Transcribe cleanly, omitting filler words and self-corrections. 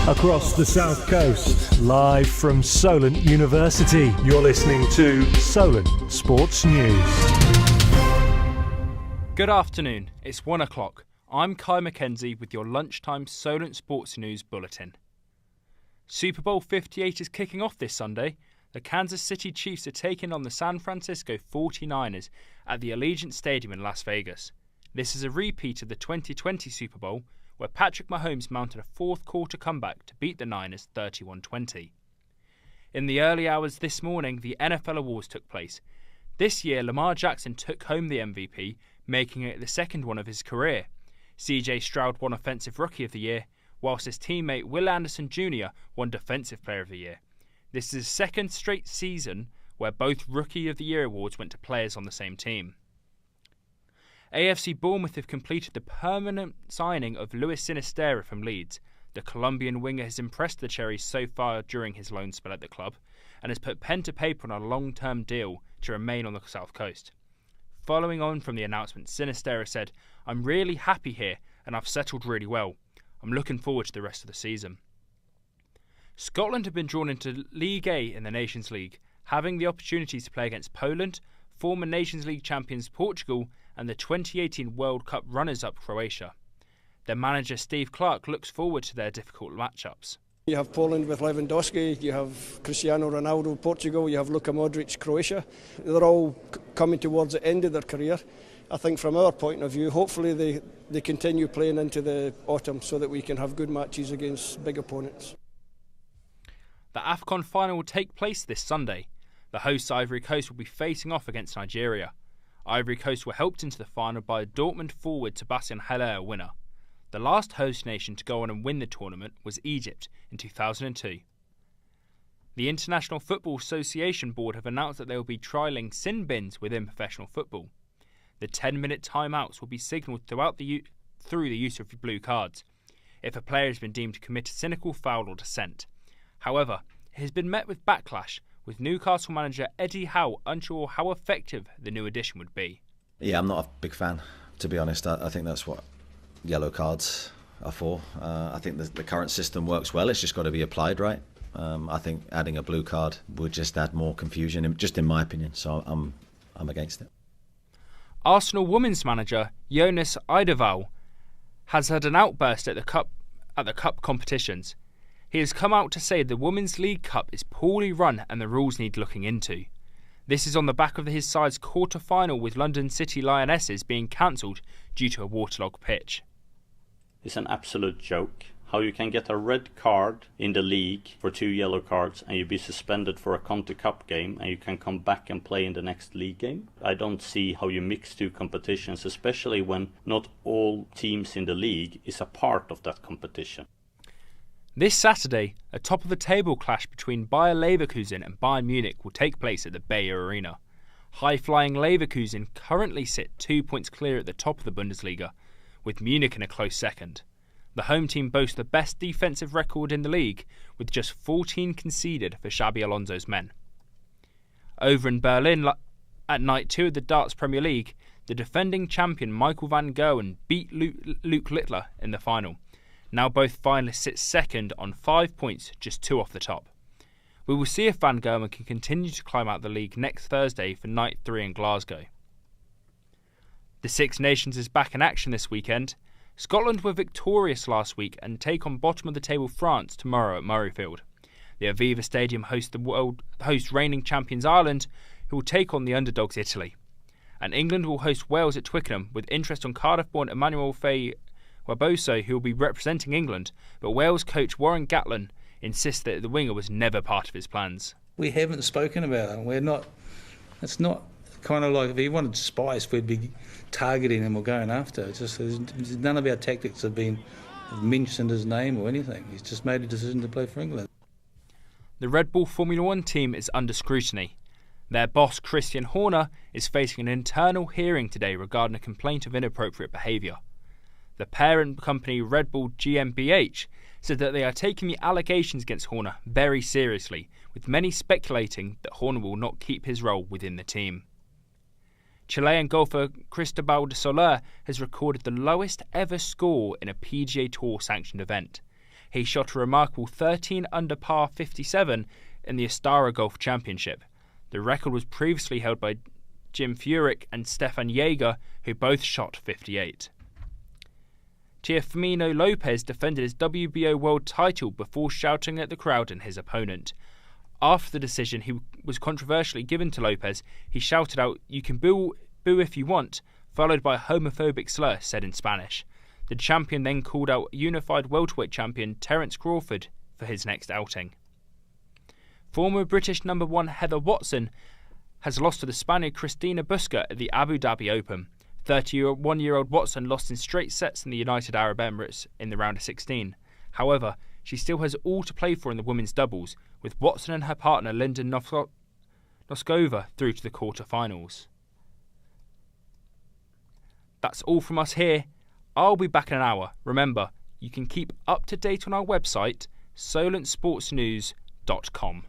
Across the South Coast, live from Solent University, you're listening to Solent Sports News. Good afternoon, it's 1 o'clock. I'm Kai Mackenzie with your lunchtime Solent Sports News bulletin. Super Bowl 58 is kicking off this Sunday. The Kansas City Chiefs are taking on the San Francisco 49ers at the Allegiant Stadium in Las Vegas. This is a repeat of the 2020 Super Bowl, where Patrick Mahomes mounted a fourth-quarter comeback to beat the Niners 31-20. In the early hours this morning, the NFL Awards took place. This year, Lamar Jackson took home the MVP, making it the second one of his career. C.J. Stroud won Offensive Rookie of the Year, whilst his teammate Will Anderson Jr. won Defensive Player of the Year. This is the second straight season where both Rookie of the Year awards went to players on the same team. AFC Bournemouth have completed the permanent signing of Luis Sinisterra from Leeds. The Colombian winger has impressed the Cherries so far during his loan spell at the club and has put pen to paper on a long-term deal to remain on the South Coast. Following on from the announcement, Sinisterra said, "I'm really happy here and I've settled really well. I'm looking forward to the rest of the season." Scotland have been drawn into League A in the Nations League, having the opportunity to play against Poland, former Nations League champions Portugal and the 2018 World Cup runners-up Croatia. Their manager Steve Clarke looks forward to their difficult matchups. You have Poland with Lewandowski, you have Cristiano Ronaldo, Portugal, you have Luka Modric, Croatia. They're all coming towards the end of their career. I think from our point of view, hopefully they continue playing into the autumn so that we can have good matches against big opponents. The AFCON final will take place this Sunday. The hosts Ivory Coast will be facing off against Nigeria. Ivory Coast were helped into the final by Dortmund forward Sebastian Haller winner. The last host nation to go on and win the tournament was Egypt in 2002. The International Football Association Board have announced that they will be trialling sin bins within professional football. The 10-minute timeouts will be signalled through the use of blue cards if a player has been deemed to commit a cynical foul or dissent. However, it has been met with backlash, with Newcastle manager Eddie Howe unsure how effective the new addition would be. Yeah, I'm not a big fan, to be honest. I think that's what yellow cards are for. I think the current system works well. It's just got to be applied right. I think adding a blue card would just add more confusion, just in my opinion. So I'm against it. Arsenal women's manager Jonas Eidevall has had an outburst at the cup competitions. He has come out to say the Women's League Cup is poorly run and the rules need looking into. This is on the back of his side's quarter-final with London City Lionesses being cancelled due to a waterlogged pitch. It's an absolute joke. How you can get a red card in the league for 2 yellow cards and you be suspended for a County Cup game and you can come back and play in the next league game. I don't see how you mix two competitions, especially when not all teams in the league is a part of that competition. This Saturday, a top-of-the-table clash between Bayer Leverkusen and Bayern Munich will take place at the Bayer Arena. High-flying Leverkusen currently sit 2 points clear at the top of the Bundesliga, with Munich in a close second. The home team boasts the best defensive record in the league, with just 14 conceded for Xabi Alonso's men. Over in Berlin, at night 2 of the Darts Premier League, the defending champion Michael van Gerwen beat Luke Littler in the final. Now both finalists sit second on 5 points, just 2 off the top. We will see if Van Gerwen can continue to climb out the league next Thursday for night 3 in Glasgow. The Six Nations is back in action this weekend. Scotland were victorious last week and take on bottom-of-the-table France tomorrow at Murrayfield. The Aviva Stadium hosts reigning champions Ireland, who will take on the underdogs Italy. And England will host Wales at Twickenham, with interest on Cardiff-born Emmanuel Faye Waboso, who will be representing England, but Wales coach Warren Gatland insists that the winger was never part of his plans. We haven't spoken about it. It's not kind of like if he wanted Spice, we'd be targeting him or going after. It's just none of our tactics have been mentioned his name or anything. He's just made a decision to play for England. The Red Bull Formula One team is under scrutiny. Their boss, Christian Horner, is facing an internal hearing today regarding a complaint of inappropriate behaviour. The parent company Red Bull GmbH said that they are taking the allegations against Horner very seriously, with many speculating that Horner will not keep his role within the team. Chilean golfer Cristobal de Soler has recorded the lowest ever score in a PGA Tour sanctioned event. He shot a remarkable 13 under par 57 in the Astara Golf Championship. The record was previously held by Jim Furyk and Stefan Jaeger, who both shot 58. Teofimo Lopez defended his WBO world title before shouting at the crowd and his opponent. After the decision he was controversially given to Lopez, he shouted out, "You can boo if you want," followed by a homophobic slur said in Spanish. The champion then called out unified welterweight champion Terence Crawford for his next outing. Former British number 1 Heather Watson has lost to the Spaniard Cristina Busca at the Abu Dhabi Open. 31-year-old Watson lost in straight sets in the United Arab Emirates in the round of 16. However, she still has all to play for in the women's doubles, with Watson and her partner Linda Noskova through to the quarter-finals. That's all from us here. I'll be back in an hour. Remember, you can keep up to date on our website, solentsportsnews.com.